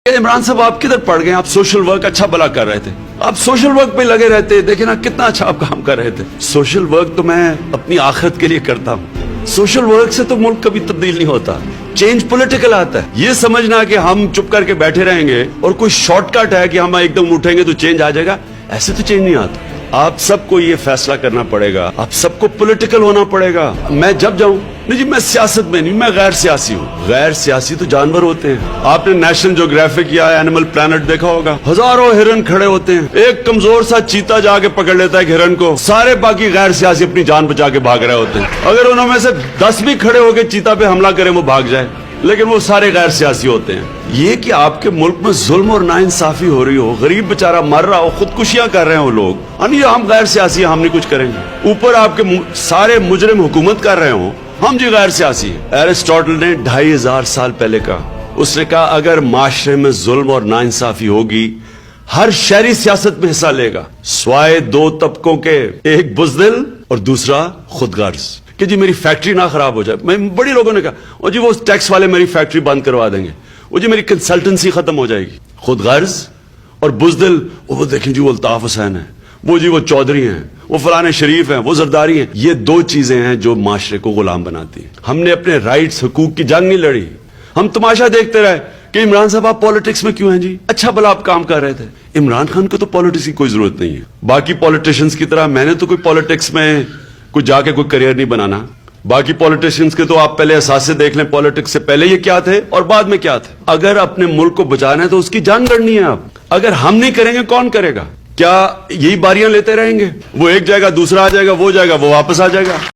इमरान साहब आप किधर पड़ गए? आप सोशल वर्क अच्छा भला कर रहे थे, आप सोशल वर्क पे लगे रहते, देखे ना कितना अच्छा आप काम कर रहे थे। सोशल वर्क तो मैं अपनी आखिरत के लिए करता हूँ, सोशल वर्क से तो मुल्क कभी तब्दील नहीं होता। चेंज पॉलिटिकल आता है। ये समझना कि हम चुप करके बैठे रहेंगे और कोई शॉर्टकट है कि हम एकदम उठेंगे तो चेंज आ जाएगा, ऐसे तो चेंज नहीं आता। आप सबको ये फैसला करना पड़ेगा, आप सबको पॉलिटिकल होना पड़ेगा। मैं जब जाऊं, नहीं जी मैं सियासत में नहीं, मैं गैर सियासी हूँ। गैर सियासी तो जानवर होते हैं। आपने नेशनल ज्योग्राफिक या एनिमल प्लैनेट देखा होगा, हजारों हिरन खड़े होते हैं, एक कमजोर सा चीता जाके पकड़ लेता है हिरन को, सारे बाकी गैर सियासी अपनी जान बचा के भाग रहे होते हैं। अगर उन्होंने से 10 भी खड़े होकर चीता पे हमला करें वो भाग जाए, लेकिन वो सारे गैर सियासी होते हैं। ये कि आपके मुल्क में जुल्म और नाइंसाफी हो रही हो, गरीब बेचारा मर रहा हो, खुदकुशियां कर रहे हो लोग, नहीं हम गैर सियासी हम नहीं कुछ करेंगे, ऊपर आपके सारे मुजरिम हुकूमत कर रहे हो, हम जी गैर सियासी हैं। एरिस्टोटल ने 2500 साल पहले कहा, उसने कहा अगर माशरे में जुल्म और नाइंसाफी होगी हर शहरी सियासत में हिस्सा लेगा, स्वाय 2 तबकों के, एक बुज़दिल और दूसरा खुदगर्ज, कि जी मेरी फैक्ट्री ना खराब हो जाए। मैं बड़ी लोगों ने कहा ओ जी वो टैक्स वाले मेरी फैक्ट्री बंद करवा देंगे, वो जी मेरी कंसल्टेंसी खत्म हो जाएगी। खुदगर्ज और बुज़दिल, वो देखें जी वो अल्ताफ हुसैन है, वो जी वो चौधरी हैं, वो फलाने शरीफ हैं, वो जरदारी हैं। ये 2 चीजें हैं जो माशरे को गुलाम बनाती हैं। हमने अपने राइट्स हुकूक की जंग नहीं लड़ी, हम तमाशा देखते रहे कि इमरान साहब आप पॉलिटिक्स में क्यों हैं जी, अच्छा भला आप काम कर रहे थे। इमरान खान को तो पॉलिटिक्स की कोई जरूरत नहीं है। बाकी पॉलिटिशियंस की तरह मैंने तो कोई पॉलिटिक्स में कुछ जाके कोई करियर नहीं बनाना। बाकी पॉलिटिशियंस के तो आप पहले असासे देख लें, पॉलिटिक्स से पहले ये क्या थे और बाद में क्या थे। अगर अपने मुल्क को बचाना है तो उसकी जान लड़नी है। आप अगर हम नहीं करेंगे कौन करेगा? क्या यही बारियां लेते रहेंगे? वो एक जाएगा दूसरा आ जाएगा, वो जाएगा वो वापस आ जाएगा।